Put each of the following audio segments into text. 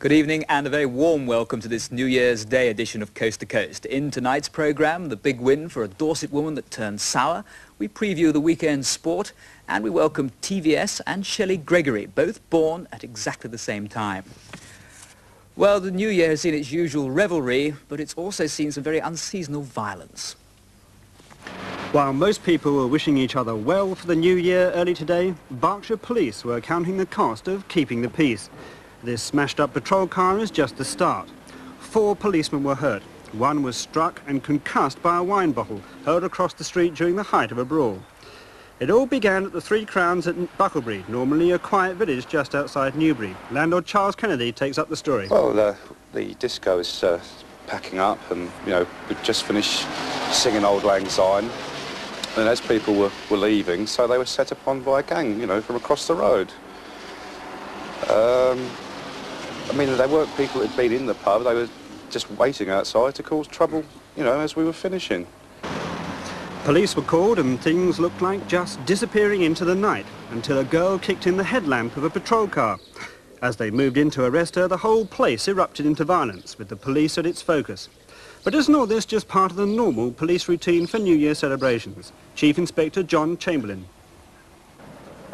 Good evening and a very warm welcome to this New Year's Day edition of Coast to Coast. In tonight's programme, the big win for a Dorset woman that turned sour. We preview the weekend sport and we welcome TVS and Shelley Gregory, both born at exactly the same time. Well, the New Year has seen its usual revelry, but it's also seen some very unseasonal violence. While most people were wishing each other well for the New Year early today, Berkshire Police were counting the cost of keeping the peace. This smashed-up patrol car is just the start. 4 policemen were hurt. One was struck and concussed by a wine bottle hurled across the street during the height of a brawl. It all began at the Three Crowns at Bucklebury, normally a quiet village just outside Newbury. Landlord Charles Kennedy takes up the story. Well, the disco is packing up, and we'd just finished singing Auld Lang Syne, and as people were leaving, so they were set upon by a gang, from across the road. I mean, they weren't people that had been in the pub, they were just waiting outside to cause trouble, as we were finishing. Police were called and things looked like just disappearing into the night until a girl kicked in the headlamp of a patrol car. As they moved in to arrest her, the whole place erupted into violence, with the police at its focus. But isn't all this just part of the normal police routine for New Year celebrations? Chief Inspector John Chamberlain.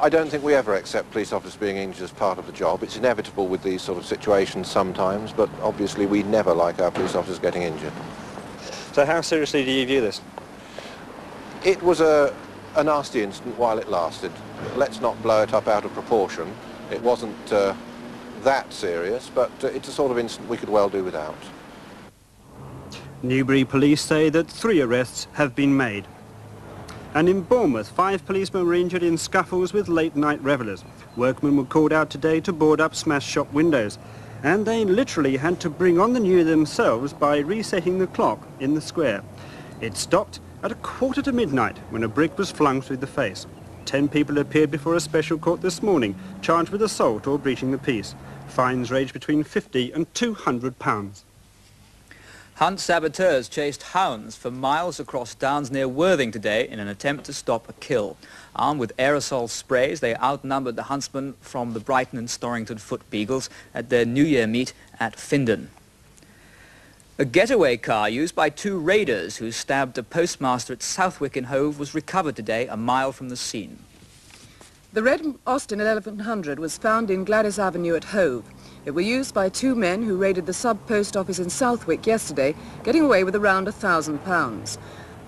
I don't think we ever accept police officers being injured as part of the job. It's inevitable with these sort of situations sometimes, but obviously we never like our police officers getting injured. So how seriously do you view this? It was a nasty incident while it lasted. Let's not blow it up out of proportion. It wasn't that serious, but it's a sort of incident we could well do without. Newbury police say that 3 arrests have been made. And in Bournemouth, 5 policemen were injured in scuffles with late-night revellers. Workmen were called out today to board up smashed shop windows. And they literally had to bring on the New Year themselves by resetting the clock in the square. It stopped at 1:15 to midnight when a brick was flung through the face. 10 people appeared before a special court this morning, charged with assault or breaching the peace. Fines range between £50 and £200. Hunt saboteurs chased hounds for miles across downs near Worthing today in an attempt to stop a kill. Armed with aerosol sprays, they outnumbered the huntsmen from the Brighton and Storrington Foot Beagles at their New Year meet at Findon. A getaway car used by 2 raiders who stabbed a postmaster at Southwick in Hove was recovered today a mile from the scene. The red Austin 1100 was found in Gladys Avenue at Hove. It was used by 2 men who raided the sub-post office in Southwick yesterday, getting away with around £1,000.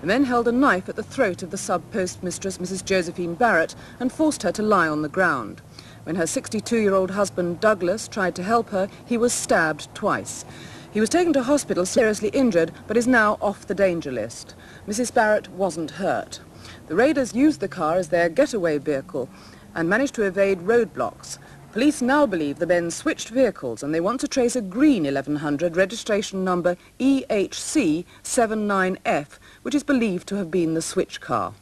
The men held a knife at the throat of the sub-post mistress, Mrs. Josephine Barrett, and forced her to lie on the ground. When her 62-year-old husband, Douglas, tried to help her, he was stabbed twice. He was taken to hospital seriously injured, but is now off the danger list. Mrs. Barrett wasn't hurt. The raiders used the car as their getaway vehicle and managed to evade roadblocks. Police now believe the men switched vehicles and they want to trace a green 1100 registration number EHC79F, which is believed to have been the switch car.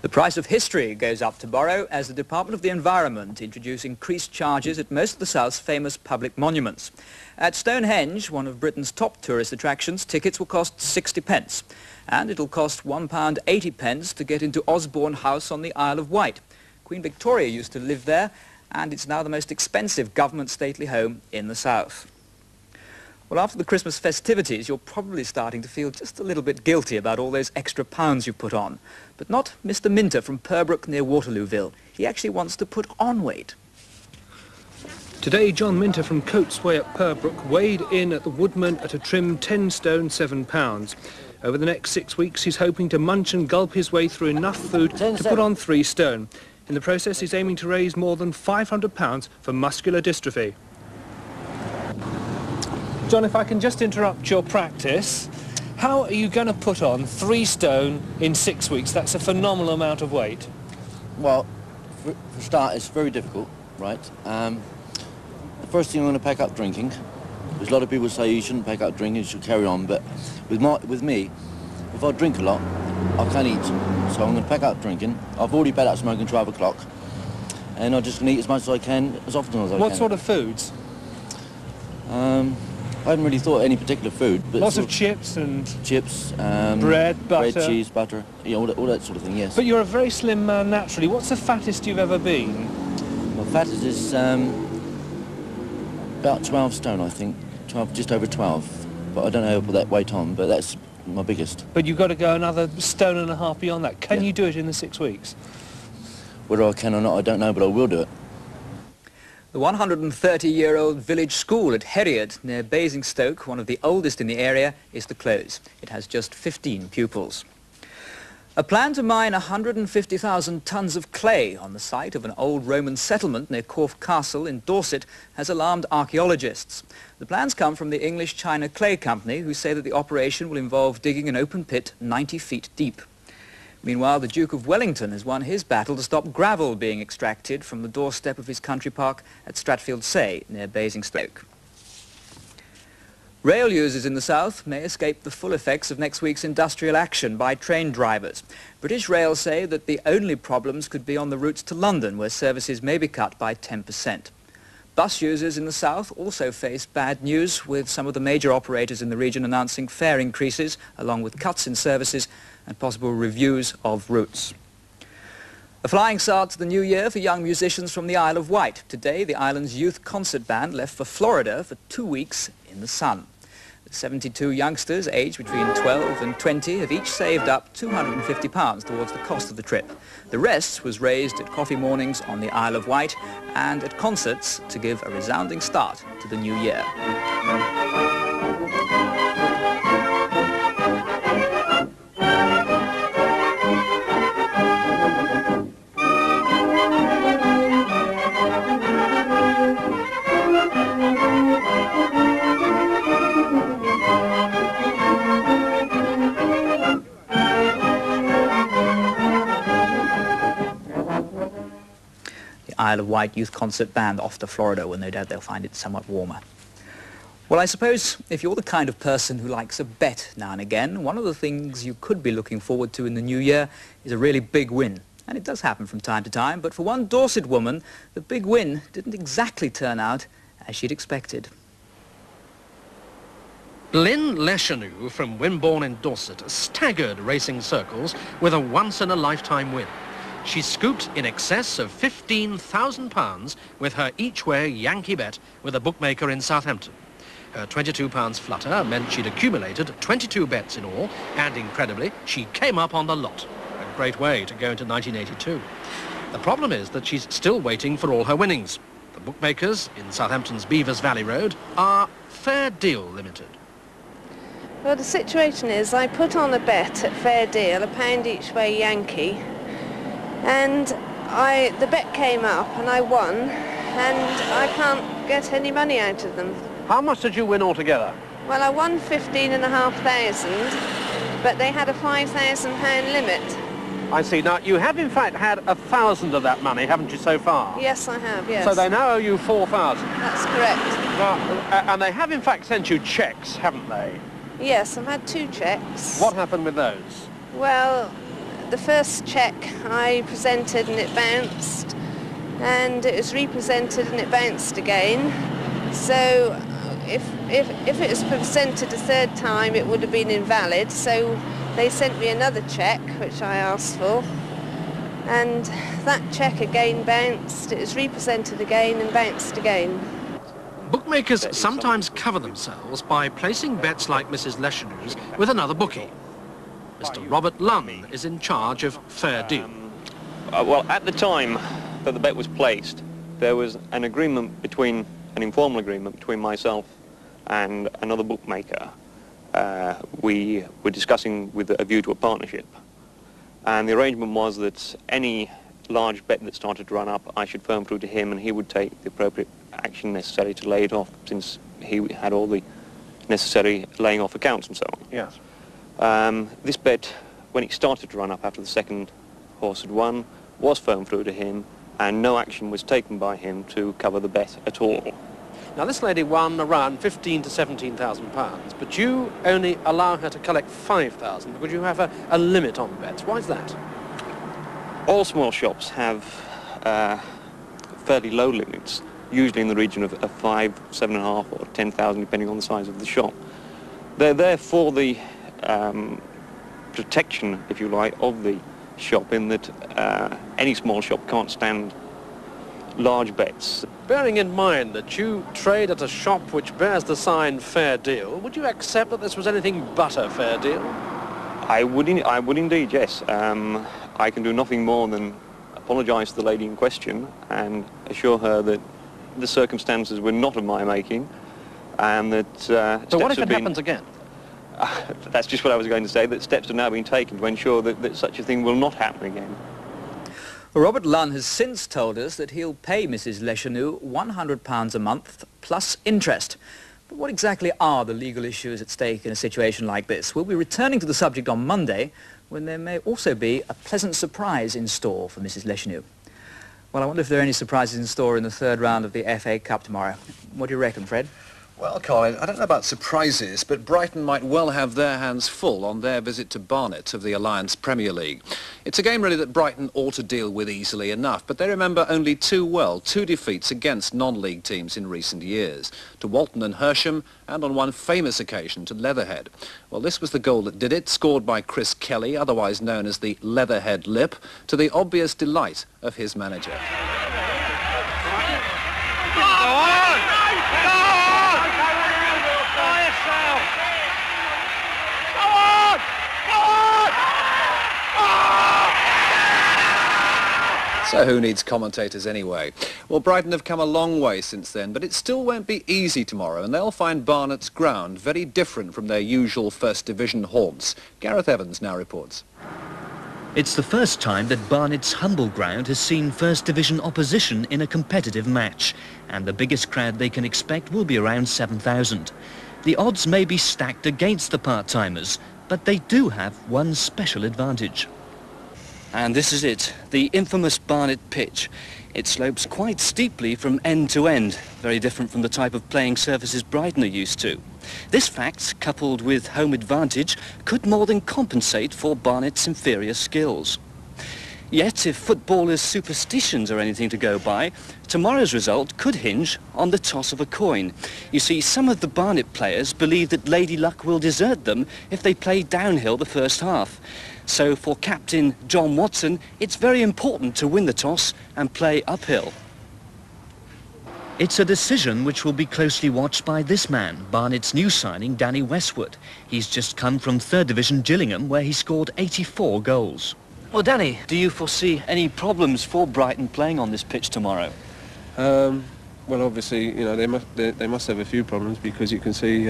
The price of history goes up tomorrow as the Department of the Environment introduce increased charges at most of the South's famous public monuments. At Stonehenge, one of Britain's top tourist attractions, tickets will cost 60p, and it'll cost £1.80 to get into Osborne House on the Isle of Wight. Queen Victoria used to live there, and it's now the most expensive government stately home in the south. Well, after the Christmas festivities, you're probably starting to feel just a little bit guilty about all those extra pounds you've put on. But not Mr. Minter from Purbrook near Waterlooville. He actually wants to put on weight. Today, John Minter from Coates Way at Purbrook weighed in at the Woodman at a trim 10 stone 7 pounds. Over the next 6 weeks, he's hoping to munch and gulp his way through enough food to put on 3 stone. In the process, he's aiming to raise more than £500 for muscular dystrophy. John, if I can just interrupt your practice, how are you going to put on 3 stone in 6 weeks? That's a phenomenal amount of weight. Well, for a start, it's very difficult, right? The first thing I'm going to pack up drinking. There's a lot of people say you shouldn't pack up drinking, you should carry on, but with me, if I drink a lot, I can't eat. So I'm going to pack up drinking. I've already packed up smoking 12 o'clock, and I'm just going to eat as much as I can, as often as I can. What sort of foods? I haven't really thought of any particular food. But lots of chips and... Chips, bread, butter... Bread, cheese, butter, all that sort of thing, yes. But you're a very slim man naturally. What's the fattest you've ever been? My fattest is About 12 stone, I think. 12, just over 12. But I don't know how to put that weight on, but that's my biggest. But you've got to go another stone and a half beyond that. Can Yeah. you do it in the 6 weeks? Whether I can or not, I don't know, but I will do it. The 130-year-old village school at Heriot, near Basingstoke, one of the oldest in the area, is to close. It has just 15 pupils. A plan to mine 150,000 tons of clay on the site of an old Roman settlement near Corfe Castle in Dorset has alarmed archaeologists. The plans come from the English China Clay Company, who say that the operation will involve digging an open pit 90 feet deep. Meanwhile, the Duke of Wellington has won his battle to stop gravel being extracted from the doorstep of his country park at Stratfield Say, near Basingstoke. Rail users in the south may escape the full effects of next week's industrial action by train drivers. British Rail say that the only problems could be on the routes to London, where services may be cut by 10%. Bus users in the south also face bad news, with some of the major operators in the region announcing fare increases, along with cuts in services and possible reviews of routes. A flying start to the new year for young musicians from the Isle of Wight. Today, the island's youth concert band left for Florida for 2 weeks in the sun. The 72 youngsters, aged between 12 and 20, have each saved up £250 towards the cost of the trip. The rest was raised at coffee mornings on the Isle of Wight and at concerts to give a resounding start to the new year. Isle of Wight Youth Concert Band off to Florida, where no doubt they'll find it somewhat warmer. Well, I suppose if you're the kind of person who likes a bet now and again, one of the things you could be looking forward to in the new year is a really big win. And it does happen from time to time, but for one Dorset woman, the big win didn't exactly turn out as she'd expected. Lynn Leschenou from Wimborne in Dorset staggered racing circles with a once-in-a-lifetime win. She scooped in excess of £15,000 with her each-way Yankee bet with a bookmaker in Southampton. Her £22 flutter meant she'd accumulated 22 bets in all, and incredibly, she came up on the lot. A great way to go into 1982. The problem is that she's still waiting for all her winnings. The bookmakers in Southampton's Beavers Valley Road are Fair Deal Limited. Well, the situation is I put on a bet at Fair Deal, £1 each way Yankee, and the bet came up and I won, and I can't get any money out of them. How much did you win altogether? Well, I won 15,500, but they had a £5,000 limit. I see. Now, you have in fact had 1,000 of that money, haven't you, so far? Yes, I have, yes. So they now owe you 4,000. That's correct. Now, and they have in fact sent you cheques, haven't they? Yes, I've had 2 cheques. What happened with those? Well, the first cheque I presented and it bounced, and it was represented and it bounced again. So if it was presented a third time, it would have been invalid. So they sent me another cheque, which I asked for, and that cheque again bounced. It was represented again and bounced again. Bookmakers sometimes cover themselves by placing bets like Mrs. Leschenoux's with another bookie. Mr. Robert Lunn is in charge of Fair Deal. Well, at the time that the bet was placed, there was an agreement between, an informal agreement between myself and another bookmaker. We were discussing with a view to a partnership. And the arrangement was that any large bet that started to run up, I should firm through to him and he would take the appropriate action necessary to lay it off, since he had all the necessary laying off accounts and so on. Yes. This bet, when it started to run up after the second horse had won, was firmed through to him, and no action was taken by him to cover the bet at all. Now, this lady won around £15,000 to £17,000, but you only allow her to collect £5,000 because you have a limit on bets. Why is that? All small shops have fairly low limits, usually in the region of 5, 7.5 or 10,000, depending on the size of the shop. They're there for the protection, if you like, of the shop, in that any small shop can't stand large bets. Bearing in mind that you trade at a shop which bears the sign Fair Deal, would you accept that this was anything but a fair deal? I would indeed, yes. I can do nothing more than apologise to the lady in question and assure her that the circumstances were not of my making, and that So what if it happens again? That's just what I was going to say, that steps have now been taken to ensure that such a thing will not happen again. Robert Lunn has since told us that he'll pay Mrs. Leschenou £100 a month plus interest. But what exactly are the legal issues at stake in a situation like this? We'll be returning to the subject on Monday, when there may also be a pleasant surprise in store for Mrs. Leschenou. Well, I wonder if there are any surprises in store in the third round of the FA Cup tomorrow. What do you reckon, Fred? Well, Colin, I don't know about surprises, but Brighton might well have their hands full on their visit to Barnet of the Alliance Premier League. It's a game really that Brighton ought to deal with easily enough, but they remember only two defeats against non-league teams in recent years, to Walton and Hersham, and on one famous occasion to Leatherhead. Well, this was the goal that did it, scored by Chris Kelly, otherwise known as the Leatherhead Lip, to the obvious delight of his manager. So who needs commentators anyway? Well, Brighton have come a long way since then, but it still won't be easy tomorrow, and they'll find Barnet's ground very different from their usual First Division haunts. Gareth Evans now reports. It's the first time that Barnet's humble ground has seen First Division opposition in a competitive match, and the biggest crowd they can expect will be around 7,000. The odds may be stacked against the part-timers, but they do have one special advantage. And this is it, the infamous Barnet pitch. It slopes quite steeply from end to end, very different from the type of playing surfaces Brighton are used to. This fact, coupled with home advantage, could more than compensate for Barnet's inferior skills. Yet, if footballers' superstitions are anything to go by, tomorrow's result could hinge on the toss of a coin. You see, some of the Barnet players believe that Lady Luck will desert them if they play downhill the first half. So for captain John Watson, it's very important to win the toss and play uphill. It's a decision which will be closely watched by this man, Barnet's new signing, Danny Westwood. He's just come from 3rd Division Gillingham, where he scored 84 goals. Well, Danny, do you foresee any problems for Brighton playing on this pitch tomorrow? Well, obviously, you know, they must have a few problems, because you can see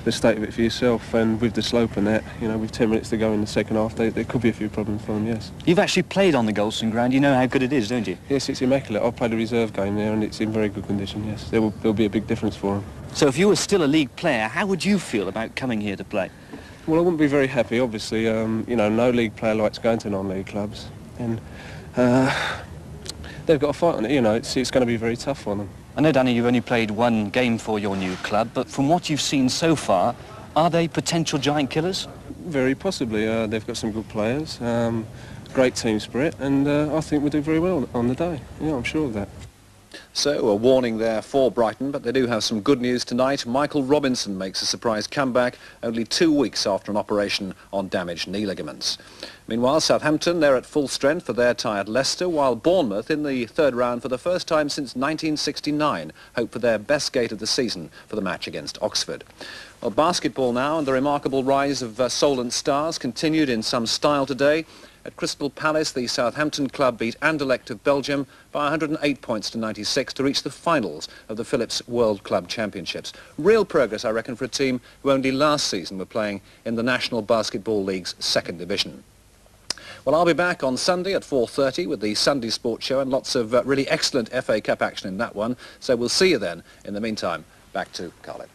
the state of it for yourself, and with the slope and that, you know, with 10 minutes to go in the second half, there could be a few problems for them, yes. You've actually played on the Goldstone ground. You know how good it is, don't you? Yes, it's immaculate. I played a reserve game there, and it's in very good condition, yes. There'll be a big difference for them. So if you were still a league player, how would you feel about coming here to play? Well, I wouldn't be very happy, obviously. You know, no league player likes going to non-league clubs, and they've got a fight on it, you know. It's going to be very tough for them. I know, Danny, you've only played one game for your new club, but from what you've seen so far, are they potential giant killers? Very possibly. They've got some good players, great team spirit, and I think we'll do very well on the day. Yeah, I'm sure of that. So a warning there for Brighton, but they do have some good news tonight. Michael Robinson makes a surprise comeback only 2 weeks after an operation on damaged knee ligaments. Meanwhile, Southampton, they're at full strength for their tie at Leicester, while Bournemouth, in the third round for the first time since 1969, hope for their best gate of the season for the match against Oxford. Well, basketball now, and the remarkable rise of Solent Stars continued in some style today. At Crystal Palace, the Southampton club beat Anderlecht of Belgium by 108 points to 96 to reach the finals of the Philips World Club Championships. Real progress, I reckon, for a team who only last season were playing in the National Basketball League's 2nd Division. Well, I'll be back on Sunday at 4:30 with the Sunday Sports Show, and lots of really excellent FA Cup action in that one. So we'll see you then. In the meantime, back to Colin.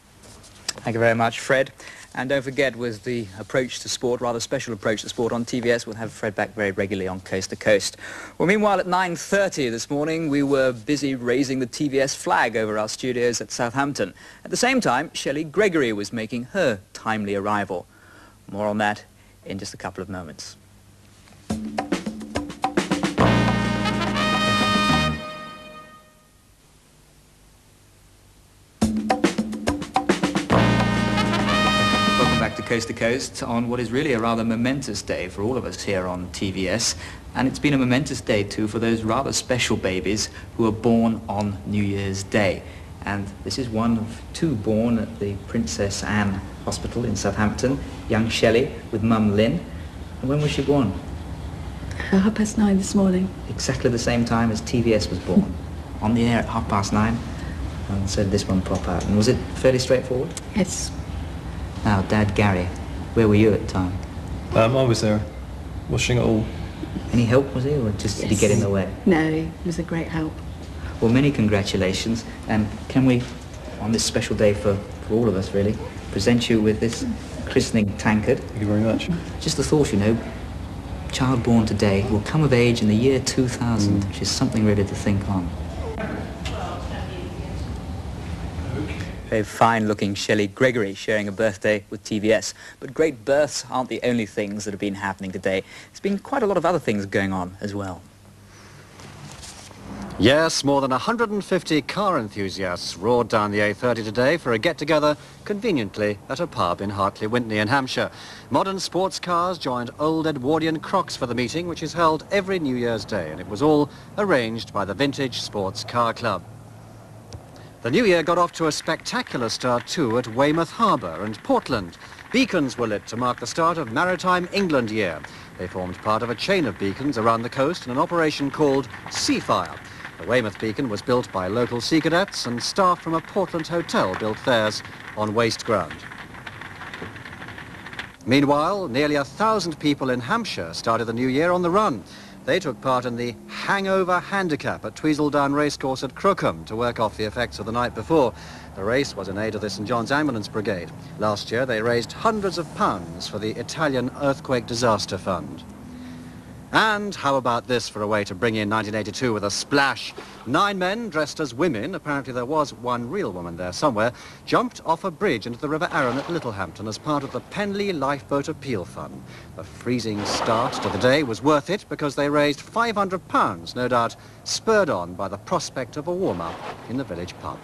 Thank you very much, Fred. And don't forget, with the approach to sport, rather special approach to sport on TVS, we'll have Fred back very regularly on Coast to Coast. Well, meanwhile, at 9:30 this morning, we were busy raising the TVS flag over our studios at Southampton. At the same time, Shelley Gregory was making her timely arrival. More on that in just a couple of moments. Coast to Coast on what is really a rather momentous day for all of us here on TVS. And it's been a momentous day too for those rather special babies who were born on New Year's Day. And this is one of two born at the Princess Anne Hospital in Southampton, young Shelley with mum Lynn. And when was she born? 9:30 this morning. Exactly the same time as TVS was born. On the air at 9:30. And so this one pop out. And was it fairly straightforward? Yes. Now, Dad Gary, where were you at the time? I was there, watching it all. Any help, was he, or just did he get in the way? No, it was a great help. Well, many congratulations, and can we, on this special day for all of us really, present you with this christening tankard. Thank you very much. Just the thought, you know, child born today will come of age in the year 2000, which is something really to think on. Very fine-looking Shelley Gregory sharing a birthday with TVS. But great births aren't the only things that have been happening today. There's been quite a lot of other things going on as well. Yes, more than 150 car enthusiasts roared down the A30 today for a get-together, conveniently, at a pub in Hartley-Wintney in Hampshire. Modern sports cars joined old Edwardian Crocs for the meeting, which is held every New Year's Day, and it was all arranged by the Vintage Sports Car Club. The New Year got off to a spectacular start too at Weymouth Harbour and Portland. Beacons were lit to mark the start of Maritime England Year. They formed part of a chain of beacons around the coast in an operation called Seafire. The Weymouth beacon was built by local sea cadets, and staff from a Portland hotel built theirs on waste ground. Meanwhile, nearly 1,000 people in Hampshire started the new year on the run. They took part in the Hangover Handicap at Tweedledown Racecourse at Crookham to work off the effects of the night before. The race was in aid of the St John's Ambulance Brigade. Last year they raised hundreds of pounds for the Italian Earthquake Disaster Fund. And how about this for a way to bring in 1982 with a splash? 9 men dressed as women, apparently there was one real woman there somewhere, jumped off a bridge into the River Arun at Littlehampton as part of the Penley Lifeboat Appeal Fund. The freezing start to the day was worth it because they raised £500, no doubt spurred on by the prospect of a warm-up in the village pub.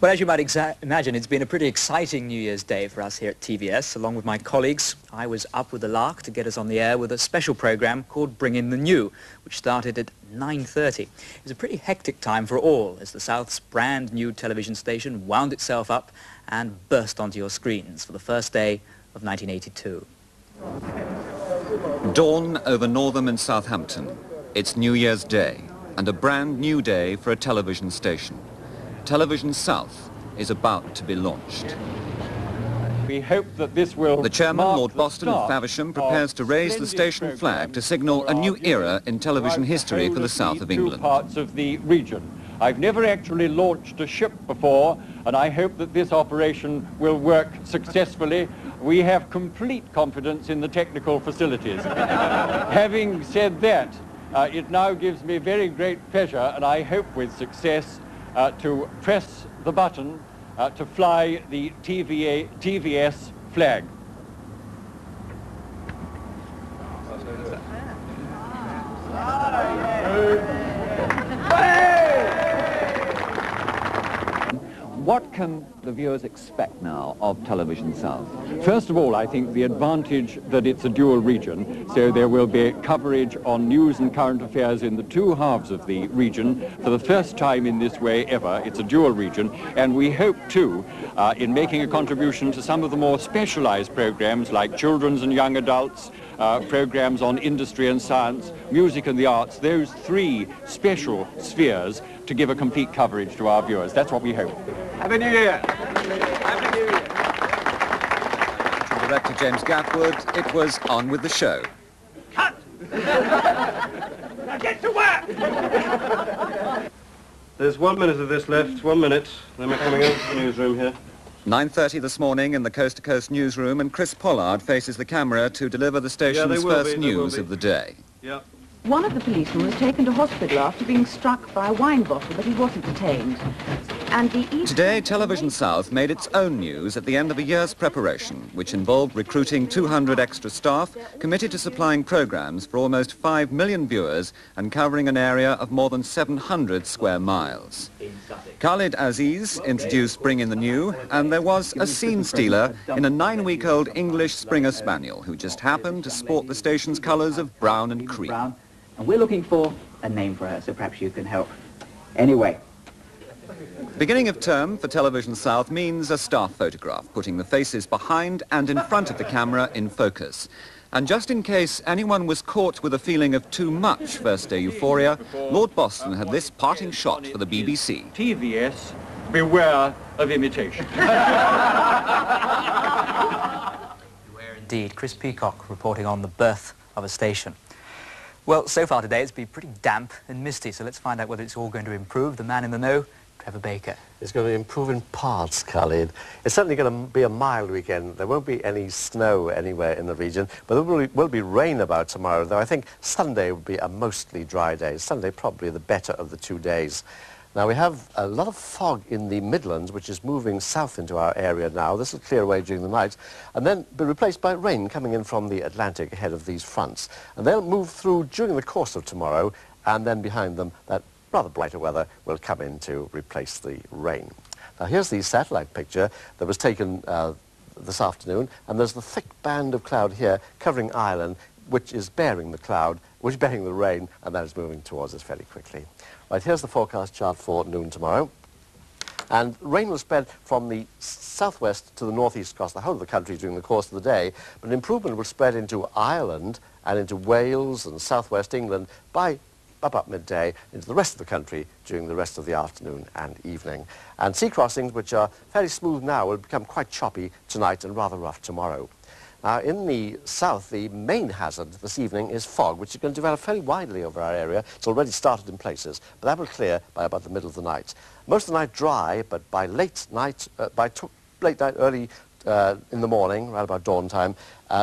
Well, as you might imagine, it's been a pretty exciting New Year's Day for us here at TVS. Along with my colleagues, I was up with the lark to get us on the air with a special programme called Bring in the New, which started at 9:30. It was a pretty hectic time for all as the South's brand new television station wound itself up and burst onto your screens for the first day of 1982. Dawn over Northam and Southampton. It's New Year's Day, and a brand new day for a television station. Television South is about to be launched. We hope that this will... The chairman, Lord Boston of Faversham, prepares to raise the station flag to signal a new era in television history for the south of England. Parts of the region. I've never actually launched a ship before, and I hope that this operation will work successfully. We have complete confidence in the technical facilities. Having said that, it now gives me very great pleasure, and I hope with success, to press the button to fly the TVS flag. What can the viewers expect now of Television South? First of all, I think the advantage that it's a dual region, so there will be coverage on news and current affairs in the two halves of the region. For the first time in this way ever, it's a dual region, and we hope too, in making a contribution to some of the more specialized programs like children's and young adults, programs on industry and science, music and the arts, those three special spheres to give a complete coverage to our viewers. That's what we hope. Happy New Year! Happy New Year! From Director James Gathwood, it was on with the show. Cut! Now get to work! There's 1 minute of this left, 1 minute. Then we're coming out to the newsroom here. 9:30 this morning in the Coast to Coast newsroom, and Chris Pollard faces the camera to deliver the station's first news of the day. Yeah. One of the policemen was taken to hospital after being struck by a wine bottle, but he wasn't detained. And the Today, Television South made its own news at the end of a year's preparation, which involved recruiting 200 extra staff committed to supplying programmes for almost 5 million viewers and covering an area of more than 700 square miles. Khalid Aziz introduced Bring in the New, and there was a scene stealer in a 9-week-old English Springer Spaniel who just happened to sport the station's colours of brown and cream. And we're looking for a name for her, so perhaps you can help. Anyway. Beginning of term for Television South means a staff photograph, putting the faces behind and in front of the camera in focus. And just in case anyone was caught with a feeling of too much first-day euphoria, Lord Boston had this parting shot for the BBC. TVS, beware of imitation. Beware indeed. Chris Peacock reporting on the birth of a station. Well, so far today it's been pretty damp and misty, so let's find out whether it's all going to improve. The man in the know, Trevor Baker. It's going to improve in parts, Khalid. It's certainly going to be a mild weekend. There won't be any snow anywhere in the region, but there will be rain about tomorrow, though I think Sunday will be a mostly dry day. Sunday probably the better of the 2 days. Now, we have a lot of fog in the Midlands, which is moving south into our area now. This will clear away during the night and then be replaced by rain coming in from the Atlantic ahead of these fronts. And they'll move through during the course of tomorrow, and then behind them that rather brighter weather will come in to replace the rain. Now, here's the satellite picture that was taken this afternoon, and there's the thick band of cloud here covering Ireland, which is bearing the cloud, which is bearing the rain, and that is moving towards us fairly quickly. Right, here's the forecast chart for noon tomorrow. And rain will spread from the southwest to the northeast across the whole of the country during the course of the day, but an improvement will spread into Ireland and into Wales and southwest England by about midday, into the rest of the country during the rest of the afternoon and evening. And sea crossings, which are fairly smooth now, will become quite choppy tonight and rather rough tomorrow. Now, in the south, the main hazard this evening is fog, which is going to develop fairly widely over our area. It's already started in places, but that will clear by about the middle of the night. Most of the night dry, but by late night, early in the morning, right about dawn time,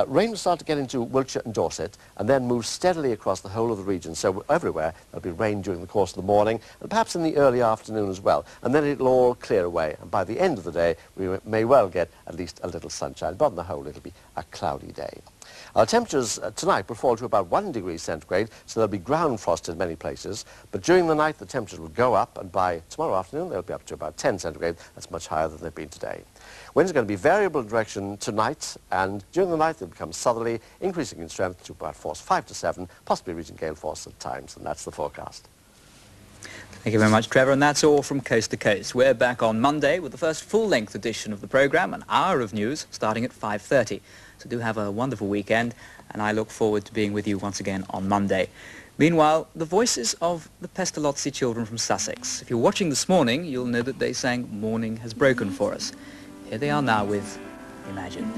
rain will start to get into Wiltshire and Dorset and then move steadily across the whole of the region. So everywhere there'll be rain during the course of the morning and perhaps in the early afternoon as well. And then it'll all clear away. And by the end of the day, we may well get at least a little sunshine. But on the whole, it'll be a cloudy day. Our temperatures tonight will fall to about 1 degree centigrade, so there'll be ground frost in many places. But during the night, the temperatures will go up, and by tomorrow afternoon, they'll be up to about 10 centigrade. That's much higher than they've been today. Winds are going to be variable in direction tonight, and during the night, they'll become southerly, increasing in strength to about force 5 to 7, possibly reaching gale force at times, and that's the forecast. Thank you very much, Trevor, and that's all from Coast to Coast. We're back on Monday with the first full-length edition of the programme, an hour of news starting at 5:30. So do have a wonderful weekend, and I look forward to being with you once again on Monday. Meanwhile, the voices of the Pestalozzi children from Sussex. If you're watching this morning, you'll know that they sang Morning Has Broken for us. Here they are now with Imagine.